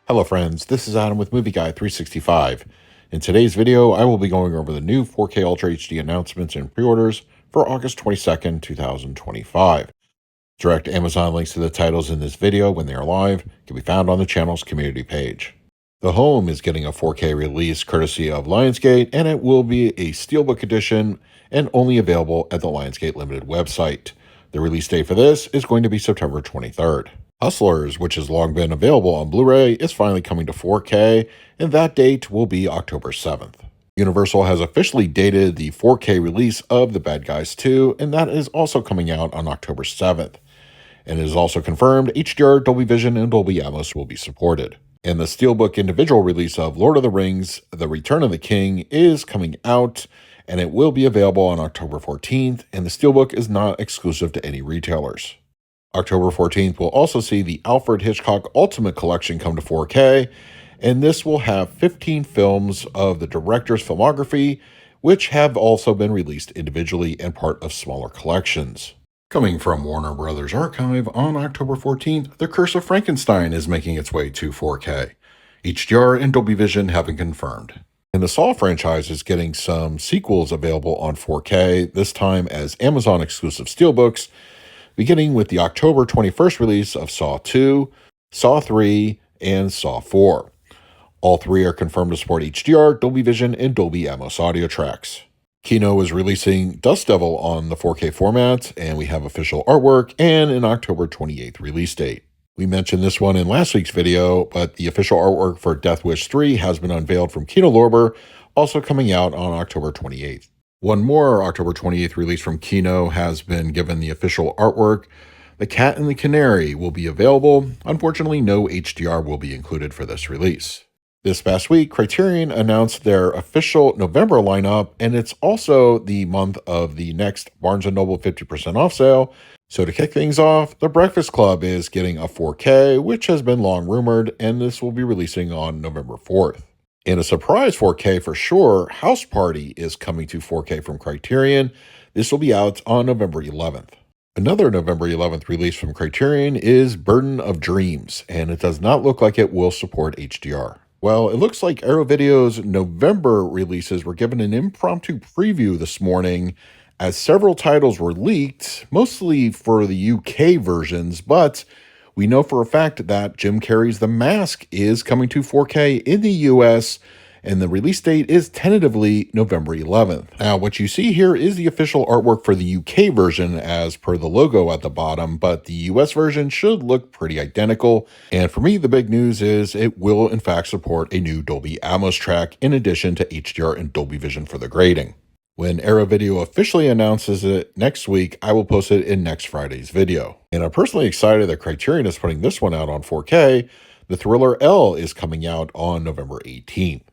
Hello friends, this is Adam with Movie Guy 365. In today's video, I will be going over the new 4K Ultra HD announcements and pre-orders for August 22nd, 2025. Direct Amazon links to the titles in this video when they are live can be found on the channel's community page. The Home is getting a 4K release courtesy of Lionsgate, and it will be a Steelbook edition and only available at the Lionsgate Limited website. The release date for this is going to be September 23rd. Hustlers, which has long been available on Blu-ray, is finally coming to 4K, and that date will be October 7th. Universal has officially dated the 4K release of The Bad Guys 2, and that is also coming out on October 7th. And it is also confirmed HDR, Dolby Vision, and Dolby Atmos will be supported. And the Steelbook individual release of Lord of the Rings, The Return of the King is coming out, and it will be available on October 14th, and the Steelbook is not exclusive to any retailers. October 14th will also see the Alfred Hitchcock Ultimate Collection come to 4K, and this will have 15 films of the director's filmography, which have also been released individually and part of smaller collections. Coming from Warner Brothers Archive on October 14th, The Curse of Frankenstein is making its way to 4K. HDR and Dolby Vision have been confirmed. And the Saw franchise is getting some sequels available on 4K, this time as Amazon exclusive steelbooks, beginning with the October 21st release of Saw 2, Saw 3, and Saw 4. All three are confirmed to support HDR, Dolby Vision, and Dolby Atmos audio tracks. Kino is releasing Dust Devil on the 4K format, and we have official artwork and an October 28th release date. We mentioned this one in last week's video, but the official artwork for Death Wish 3 has been unveiled from Kino Lorber, also coming out on October 28th. One more October 28th release from Kino has been given the official artwork. The Cat and the Canary will be available. Unfortunately, no HDR will be included for this release. This past week, Criterion announced their official November lineup, and it's also the month of the next Barnes & Noble 50% off sale. So to kick things off, The Breakfast Club is getting a 4K, which has been long rumored, and this will be releasing on November 4th. In a surprise 4K for sure, House Party is coming to 4K from Criterion. This will be out on November 11th. Another November 11th release from Criterion is Burden of Dreams, and it does not look like it will support HDR. Well, it looks like Arrow Video's November releases were given an impromptu preview this morning, as several titles were leaked, mostly for the UK versions, but we know for a fact that Jim Carrey's The Mask is coming to 4K in the US, and the release date is tentatively November 11th. Now, what you see here is the official artwork for the UK version as per the logo at the bottom, but the US version should look pretty identical. And for me, the big news is it will in fact support a new Dolby Atmos track in addition to HDR and Dolby Vision for the grading. When Arrow Video officially announces it next week, I will post it in next Friday's video. And I'm personally excited that Criterion is putting this one out on 4K. The thriller Elle is coming out on November 18th.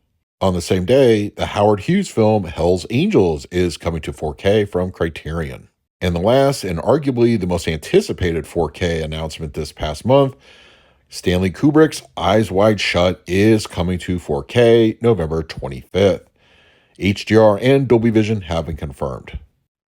On the same day, the Howard Hughes film Hell's Angels is coming to 4K from Criterion. And the last, and arguably the most anticipated 4K announcement this past month, Stanley Kubrick's Eyes Wide Shut is coming to 4K November 25th. HDR and Dolby Vision have been confirmed.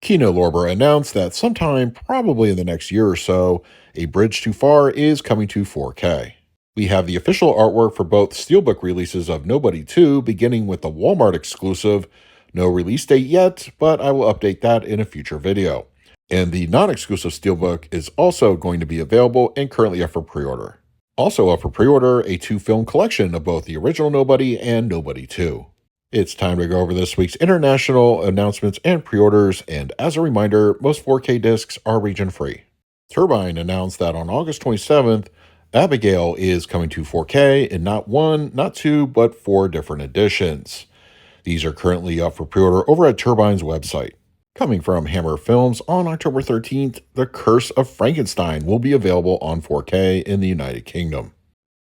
Kino Lorber announced that sometime probably in the next year or so, A Bridge Too Far is coming to 4K. We have the official artwork for both Steelbook releases of Nobody 2, beginning with the Walmart exclusive. No release date yet, but I will update that in a future video. And the non-exclusive Steelbook is also going to be available and currently up for pre-order. Also up for pre-order, a 2-film collection of both the original Nobody and Nobody 2. It's time to go over this week's international announcements and pre-orders, and as a reminder, most 4K discs are region-free. Turbine announced that on August 27th, Abigail is coming to 4K in not one, not two, but 4 different editions. These are currently up for pre-order over at Turbine's website. Coming from Hammer Films on October 13th, The Curse of Frankenstein will be available on 4K in the United Kingdom.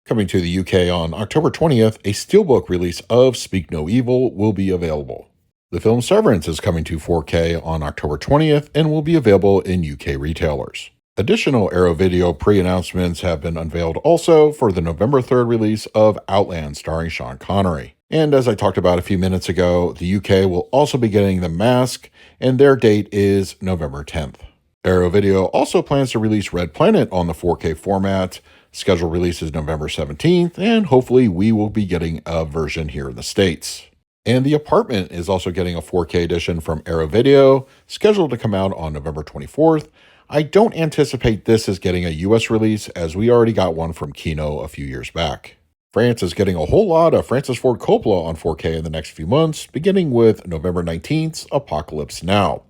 Coming to the UK on October 20th, a Steelbook release of Speak No Evil will be available. The film Severance is coming to 4K on October 20th and will be available in UK retailers. Additional Arrow Video pre-announcements have been unveiled also for the November 3rd release of Outland starring Sean Connery. And as I talked about a few minutes ago, the UK will also be getting The Mask, and their date is November 10th. Arrow Video also plans to release Red Planet on the 4K format. Scheduled release is November 17th, and hopefully we will be getting a version here in the States. And The Apartment is also getting a 4K edition from Arrow Video, scheduled to come out on November 24th. I don't anticipate this as getting a US release, as we already got one from Kino a few years back. France is getting a whole lot of Francis Ford Coppola on 4K in the next few months, beginning with November 19th's Apocalypse Now.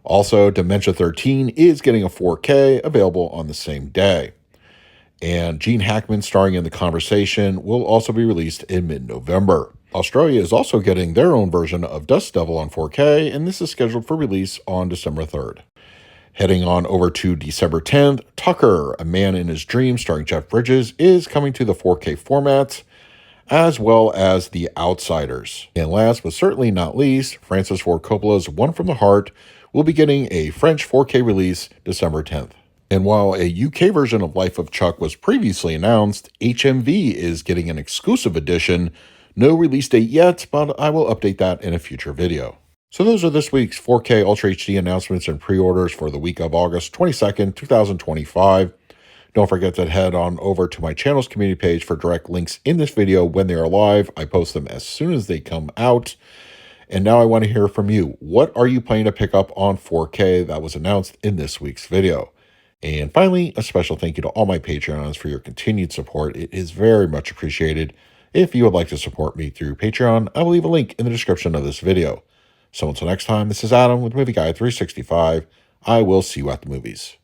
Also, Dementia 13 is getting a 4K, available on the same day. And Gene Hackman starring in The Conversation will also be released in mid-November. Australia is also getting their own version of Dust Devil on 4K, and this is scheduled for release on December 3rd. Heading on over to December 10th, Tucker, A Man in His Dream starring Jeff Bridges, is coming to the 4K format, as well as The Outsiders. And last but certainly not least, Francis Ford Coppola's One from the Heart will be getting a French 4K release December 10th. And while a UK version of Life of Chuck was previously announced, HMV is getting an exclusive edition. No release date yet, but I will update that in a future video. So those are this week's 4K Ultra HD announcements and pre-orders for the week of August 22nd, 2025. Don't forget to head on over to my channel's community page for direct links in this video when they are live. I post them as soon as they come out. And now I want to hear from you. What are you planning to pick up on 4K that was announced in this week's video? And finally, a special thank you to all my Patreons for your continued support. It is very much appreciated. If you would like to support me through Patreon, I will leave a link in the description of this video. So until next time, this is Adam with Movie Guy 365. I will see you at the movies.